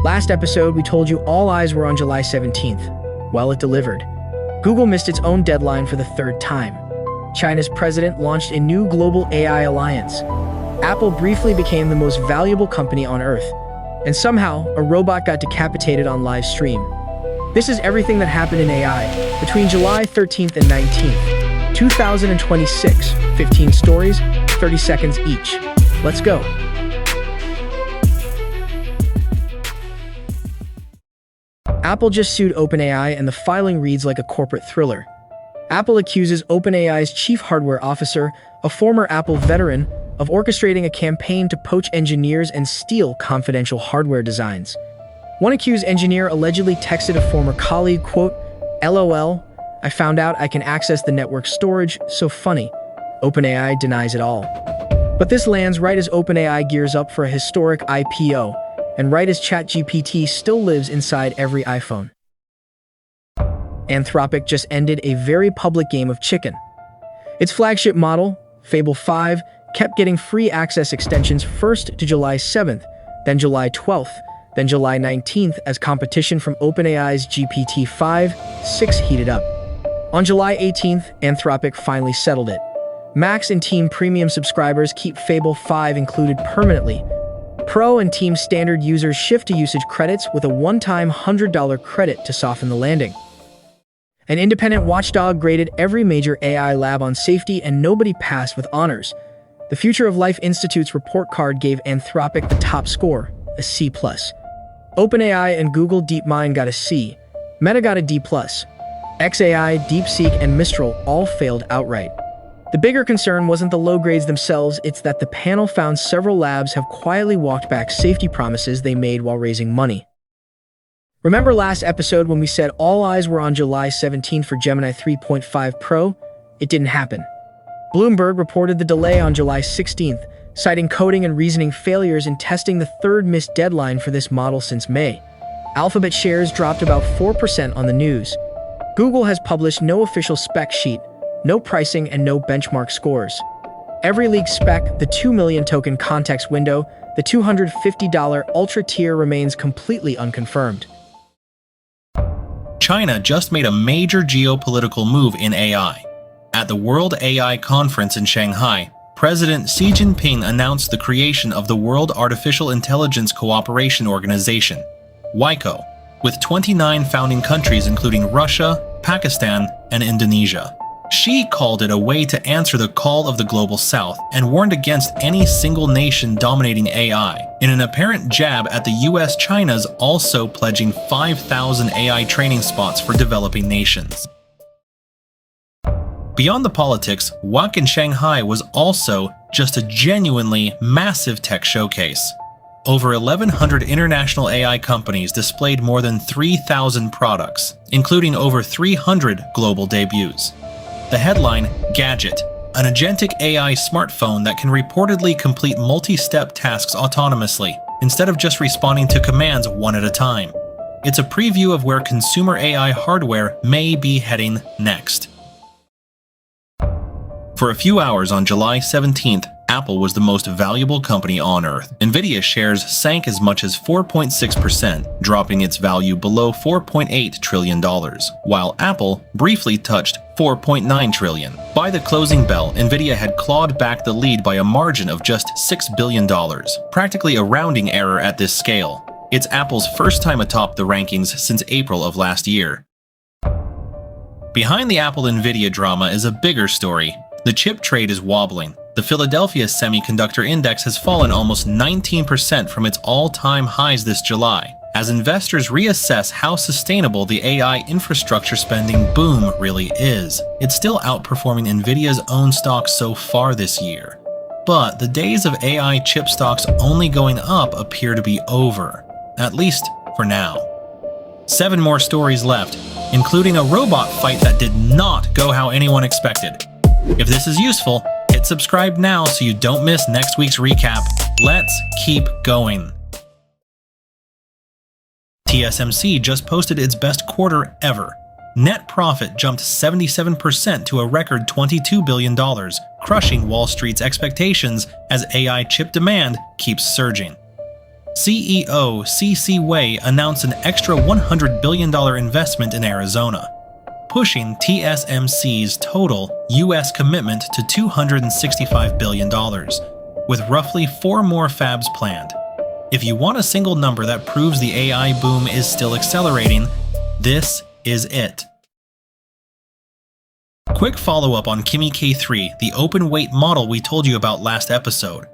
Last episode, we told you all eyes were on July 17th. Well, it delivered. Google missed its own deadline for the third time. China's president launched a new global AI alliance. Apple briefly became the most valuable company on Earth. And somehow, a robot got decapitated on live stream. This is everything that happened in AI between July 13th and 19th, 2026. 15 stories, 30 seconds each. Let's go. Apple just sued OpenAI, and the filing reads like a corporate thriller. Apple accuses OpenAI's chief hardware officer, a former Apple veteran, of orchestrating a campaign to poach engineers and steal confidential hardware designs. One accused engineer allegedly texted a former colleague, quote, "LOL, I found out I can access the network storage, so funny." OpenAI denies it all. But this lands right as OpenAI gears up for a historic IPO, and right as ChatGPT still lives inside every iPhone. Anthropic just ended a very public game of chicken. Its flagship model, Fable 5, kept getting free access extensions first to July 7th, then July 12th, then July 19th as competition from OpenAI's GPT-5-6 heated up. On July 18th, Anthropic finally settled it. Max and Team Premium subscribers keep Fable 5 included permanently. Pro and Team Standard users shift to usage credits with a one-time $100 credit to soften the landing. An independent watchdog graded every major AI lab on safety, and nobody passed with honors. The Future of Life Institute's report card gave Anthropic the top score, a C+. OpenAI and Google DeepMind got a C. Meta got a D+. xAI, DeepSeek, and Mistral all failed outright. The bigger concern wasn't the low grades themselves, it's that the panel found several labs have quietly walked back safety promises they made while raising money. Remember last episode when we said all eyes were on July 17 for Gemini 3.5 Pro? It didn't happen. Bloomberg reported the delay on July 16th, citing coding and reasoning failures in testing, the third missed deadline for this model since May. Alphabet shares dropped about 4% on the news. Google has published no official spec sheet, no pricing, and no benchmark scores. Every leaked spec, the 2 million token context window, the $250 Ultra tier, remains completely unconfirmed. China just made a major geopolitical move in AI. At the World AI Conference in Shanghai, President Xi Jinping announced the creation of the World Artificial Intelligence Cooperation Organization, WAIC, with 29 founding countries including Russia, Pakistan, and Indonesia. Xi called it a way to answer the call of the global south and warned against any single nation dominating AI, in an apparent jab at the US-China's also pledging 5,000 AI training spots for developing nations. Beyond the politics, WAIC in Shanghai was also just a genuinely massive tech showcase. Over 1,100 international AI companies displayed more than 3,000 products, including over 300 global debuts. The headline, Gadget, an agentic AI smartphone that can reportedly complete multi-step tasks autonomously, instead of just responding to commands one at a time. It's a preview of where consumer AI hardware may be heading next. For a few hours on July 17th, Apple was the most valuable company on Earth. Nvidia shares sank as much as 4.6%, dropping its value below $4.8 trillion, while Apple briefly touched $4.9 trillion. By the closing bell, Nvidia had clawed back the lead by a margin of just $6 billion, practically a rounding error at this scale. It's Apple's first time atop the rankings since April of last year. Behind the Apple-Nvidia drama is a bigger story. The chip trade is wobbling. The Philadelphia Semiconductor Index has fallen almost 19% from its all-time highs this July, as investors reassess how sustainable the AI infrastructure spending boom really is. It's still outperforming Nvidia's own stocks so far this year. But the days of AI chip stocks only going up appear to be over, at least for now. 7 more stories left, including a robot fight that did not go how anyone expected. If this is useful, hit subscribe now so you don't miss next week's recap. Let's keep going. TSMC just posted its best quarter ever. Net profit jumped 77% to a record $22 billion, crushing Wall Street's expectations as AI chip demand keeps surging. CEO C.C. Wei announced an extra $100 billion investment in Arizona, pushing TSMC's total U.S. commitment to $265 billion, with roughly 4 more fabs planned. If you want a single number that proves the AI boom is still accelerating, this is it. Quick follow-up on Kimi K3, the open weight model we told you about last episode.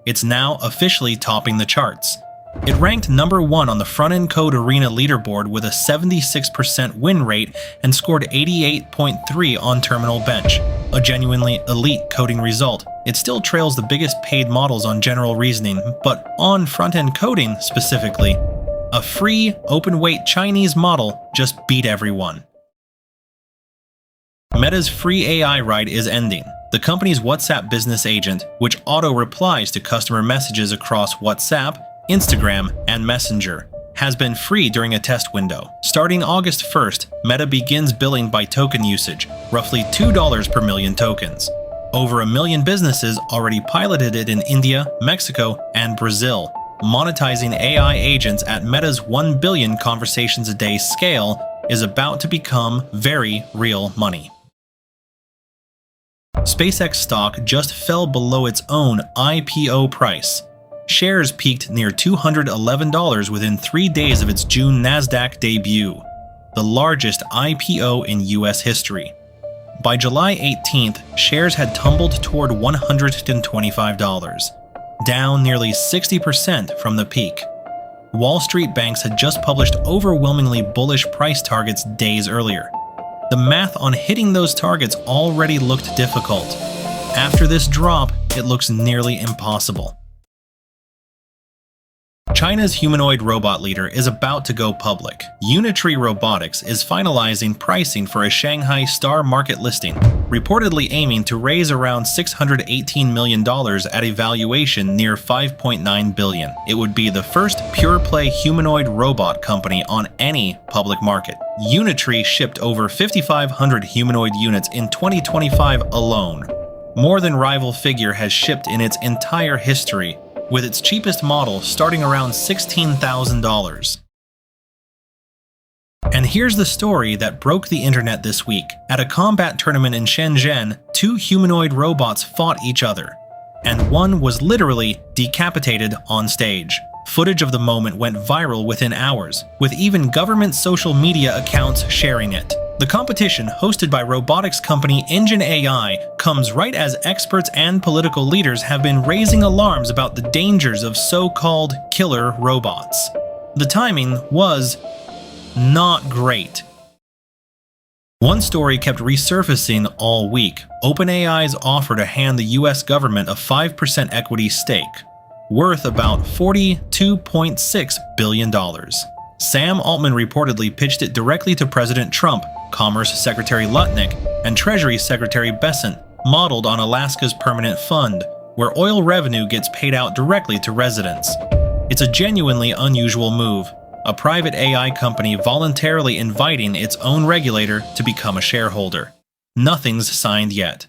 It's now officially topping the charts. It ranked number 1 on the front-end code arena leaderboard with a 76% win rate and scored 88.3 on terminal bench, a genuinely elite coding result. It still trails the biggest paid models on general reasoning, but on front-end coding specifically, a free, open-weight Chinese model just beat everyone. Meta's free AI ride is ending. The company's WhatsApp business agent, which auto-replies to customer messages across WhatsApp, Instagram, and Messenger, has been free during a test window. Starting August 1st, Meta begins billing by token usage, roughly $2 per million tokens. Over 1 million businesses already piloted it in India, Mexico, and Brazil. Monetizing AI agents at Meta's 1 billion conversations a day scale is about to become very real money. SpaceX stock just fell below its own IPO price. Shares peaked near $211 within 3 days of its June NASDAQ debut, the largest IPO in US history. By July 18th, shares had tumbled toward $125, down nearly 60% from the peak. Wall Street banks had just published overwhelmingly bullish price targets days earlier. The math on hitting those targets already looked difficult. After this drop, it looks nearly impossible. China's humanoid robot leader is about to go public. Unitree Robotics is finalizing pricing for a Shanghai Star Market listing, reportedly aiming to raise around $618 million at a valuation near $5.9 billion. It would be the first pure-play humanoid robot company on any public market. Unitree shipped over 5,500 humanoid units in 2025 alone, more than rival figure has shipped in its entire history, with its cheapest model starting around $16,000. And here's the story that broke the internet this week. At a combat tournament in Shenzhen, 2 humanoid robots fought each other, and one was literally decapitated on stage. Footage of the moment went viral within hours, with even government social media accounts sharing it. The competition, hosted by robotics company Engine AI, comes right as experts and political leaders have been raising alarms about the dangers of so-called killer robots. The timing was not great. One story kept resurfacing all week. OpenAI's offer to hand the US government a 5% equity stake, worth about $42.6 billion. Sam Altman reportedly pitched it directly to President Trump, Commerce Secretary Lutnick, and Treasury Secretary Bessent, modeled on Alaska's permanent fund, where oil revenue gets paid out directly to residents. It's a genuinely unusual move, a private AI company voluntarily inviting its own regulator to become a shareholder. Nothing's signed yet.